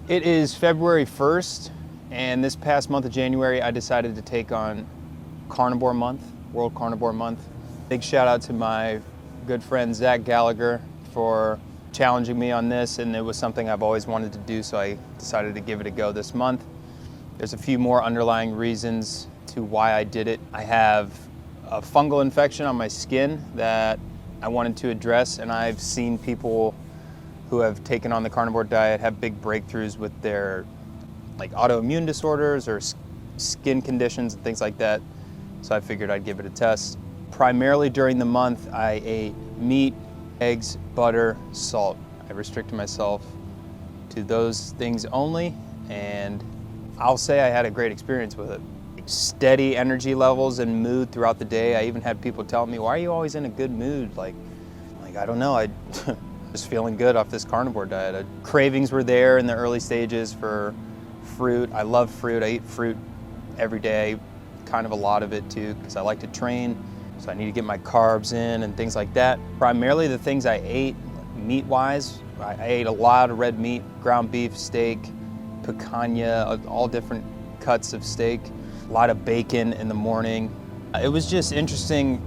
It is February 1st, and this past month of January, I decided to take on Carnivore Month, World Carnivore Month. Big shout out to my good friend Zach Gallagher for challenging me on this, and it was something I've always wanted to do, so I decided to give it a go this month. There's a few more underlying reasons to why I did it. I have a fungal infection on my skin that I wanted to address, and I've seen people who have taken on the carnivore diet have big breakthroughs with their like autoimmune disorders or skin conditions and things like that. So I figured I'd give it a test. Primarily during the month, I ate meat, eggs, butter, salt. I restricted myself to those things only, and I'll say I had a great experience with it. Steady energy levels and mood throughout the day. I even had people tell me, "Why are you always in a good mood?" Like I don't know. I just feeling good off this carnivore diet. Cravings were there in the early stages for fruit. I love fruit. I eat fruit every day, kind of a lot of it too, because I like to train. So I need to get my carbs in and things like that. Primarily the things I ate meat-wise, I ate a lot of red meat, ground beef, steak, picanha, all different cuts of steak, a lot of bacon in the morning. It was just interesting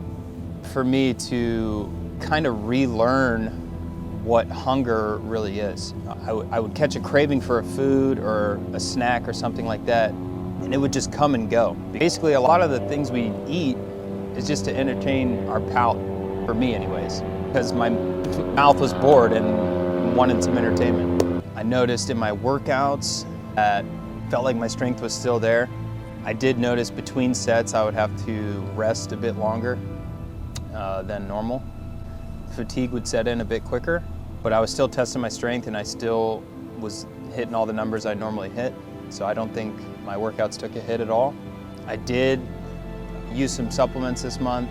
for me to kind of relearn what hunger really is. I would catch a craving for a food or a snack or something like that, and it would just come and go. Basically, a lot of the things we eat is just to entertain our palate, for me anyways, because my mouth was bored and wanted some entertainment. I noticed in my workouts that felt like my strength was still there. I did notice between sets I would have to rest a bit longer than normal. Fatigue would set in a bit quicker, but I was still testing my strength and I still was hitting all the numbers I normally hit. So I don't think my workouts took a hit at all. I did use some supplements this month,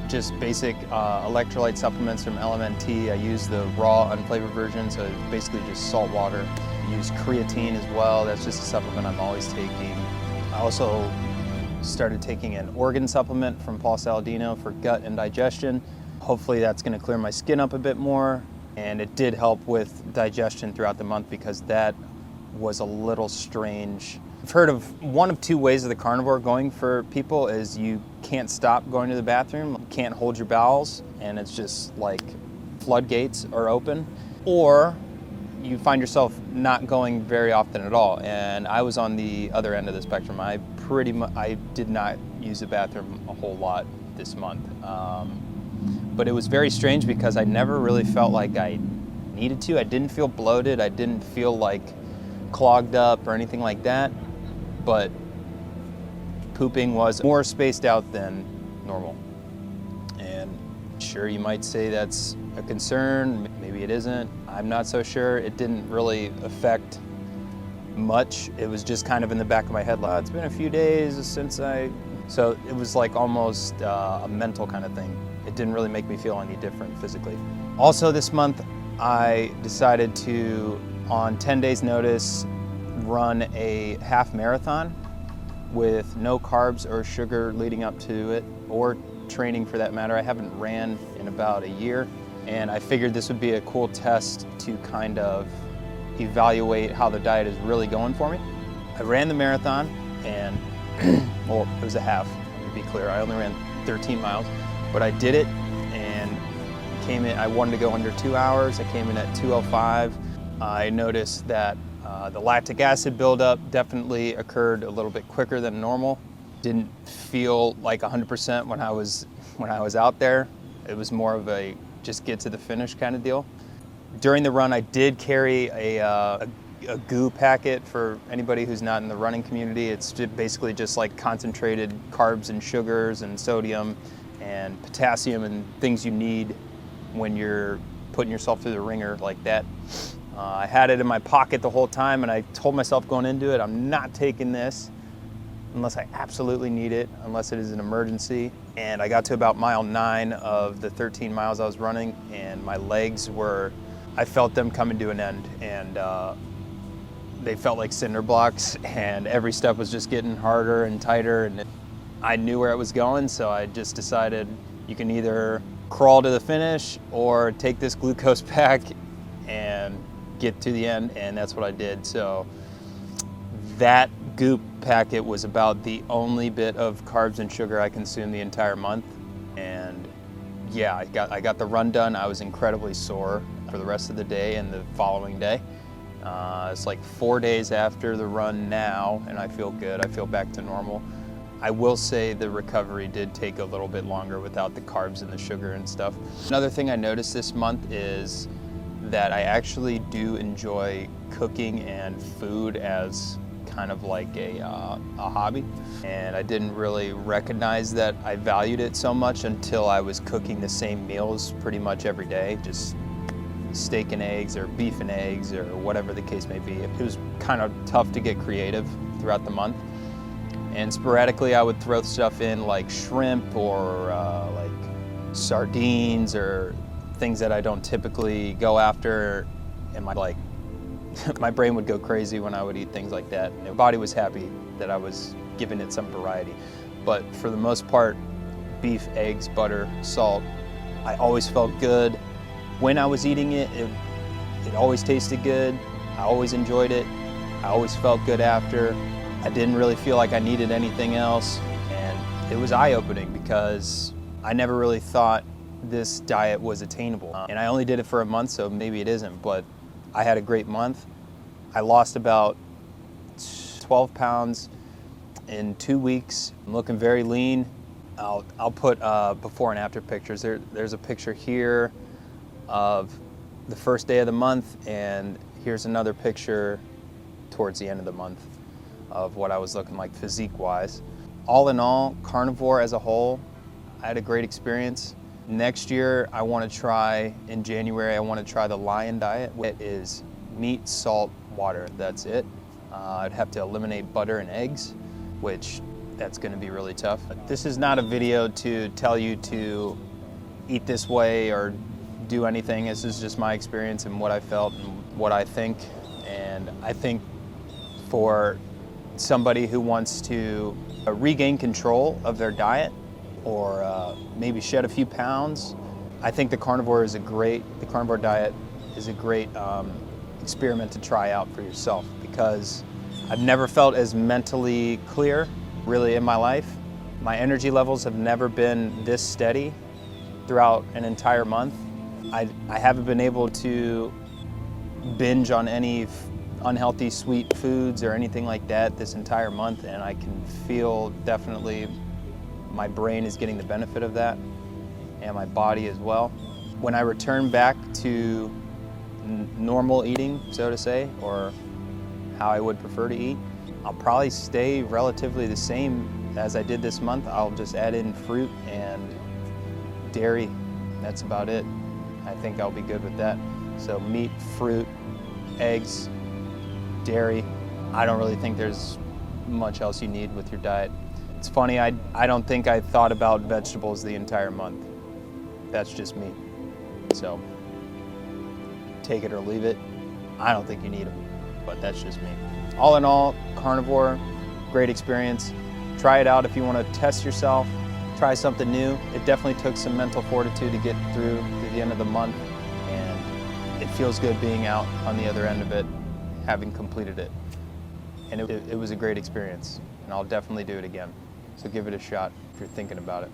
just basic electrolyte supplements from LMNT. I use the raw unflavored version, so it's basically just salt water. I use creatine as well. That's just a supplement I'm always taking. I also started taking an organ supplement from Paul Saladino for gut and digestion. Hopefully that's going to clear my skin up a bit more, and it did help with digestion throughout the month because that was a little strange. I've heard of one of two ways of the carnivore going for people is you can't stop going to the bathroom, you can't hold your bowels, and it's just like floodgates are open, or you find yourself not going very often at all. And I was on the other end of the spectrum. I did not use the bathroom a whole lot this month. But it was very strange because I never really felt like I needed to. I didn't feel bloated. I didn't feel like clogged up or anything like that. But pooping was more spaced out than normal. And sure, you might say that's a concern. Maybe it isn't. I'm not so sure. It didn't really affect much. It was just kind of in the back of my head, like, it's been a few days since so it was like almost a mental kind of thing. It didn't really make me feel any different physically. Also this month, I decided to, on 10 days notice, run a half marathon with no carbs or sugar leading up to it, or training for that matter. I haven't ran in about a year, and I figured this would be a cool test to kind of evaluate how the diet is really going for me. I ran the marathon, and well, it was a half, to be clear. I only ran 13 miles. But I did it and came in. I wanted to go under 2 hours. I came in at 2:05. I noticed that the lactic acid buildup definitely occurred a little bit quicker than normal. Didn't feel like 100% when I was out there. It was more of a just get to the finish kind of deal. During the run, I did carry a goo packet for anybody who's not in the running community. It's basically just like concentrated carbs and sugars and sodium and potassium and things you need when you're putting yourself through the ringer like that. I had it in my pocket the whole time, and I told myself going into it, I'm not taking this unless I absolutely need it, unless it is an emergency. And I got to about mile 9 of the 13 miles I was running, and my legs I felt them coming to an end, and they felt like cinder blocks, and every step was just getting harder and tighter, and I knew where it was going, so I just decided you can either crawl to the finish or take this glucose pack and get to the end, and that's what I did. So that goop packet was about the only bit of carbs and sugar I consumed the entire month. And yeah, I got the run done. I was incredibly sore for the rest of the day and the following day. It's like 4 days after the run now, and I feel good. I feel back to normal. I will say the recovery did take a little bit longer without the carbs and the sugar and stuff. Another thing I noticed this month is that I actually do enjoy cooking and food as kind of like a hobby. And I didn't really recognize that I valued it so much until I was cooking the same meals pretty much every day, just steak and eggs or beef and eggs or whatever the case may be. It was kind of tough to get creative throughout the month. And sporadically I would throw stuff in like shrimp or like sardines or things that I don't typically go after, and my brain would go crazy when I would eat things like that. And the body was happy that I was giving it some variety. But for the most part, beef, eggs, butter, salt, I always felt good. When I was eating it, it always tasted good. I always enjoyed it. I always felt good after. I didn't really feel like I needed anything else. And it was eye-opening because I never really thought this diet was attainable. And I only did it for a month, so maybe it isn't, but I had a great month. I lost about 12 pounds in 2 weeks. I'm looking very lean. I'll put before and after pictures. There's a picture here of the first day of the month, and here's another picture towards the end of the month of what I was looking like physique-wise. All in all, carnivore as a whole, I had a great experience. Next year, I want to try, in January, I want to try the Lion diet. It is meat, salt, water, that's it. I'd have to eliminate butter and eggs, which that's going to be really tough. This is not a video to tell you to eat this way or do anything. This is just my experience and what I felt and what I think. And I think for somebody who wants to regain control of their diet or maybe shed a few pounds, I think the carnivore diet is a great experiment to try out for yourself, because I've never felt as mentally clear really in my life. My energy levels have never been this steady throughout an entire month. I haven't been able to binge on any unhealthy sweet foods or anything like that this entire month, and I can feel definitely my brain is getting the benefit of that, and my body as well. When I return back to normal eating, so to say, or how I would prefer to eat, I'll probably stay relatively the same as I did this month. I'll just add in fruit and dairy. That's about it. I think I'll be good with that. So meat, fruit, eggs, dairy. I don't really think there's much else you need with your diet. It's funny, I don't think I thought about vegetables the entire month. That's just me. So take it or leave it. I don't think you need them, but that's just me. All in all, carnivore, great experience. Try it out if you want to test yourself, try something new. It definitely took some mental fortitude to get through to the end of the month, and it feels good being out on the other end of it, having completed it. And it was a great experience, and I'll definitely do it again. So give it a shot if you're thinking about it.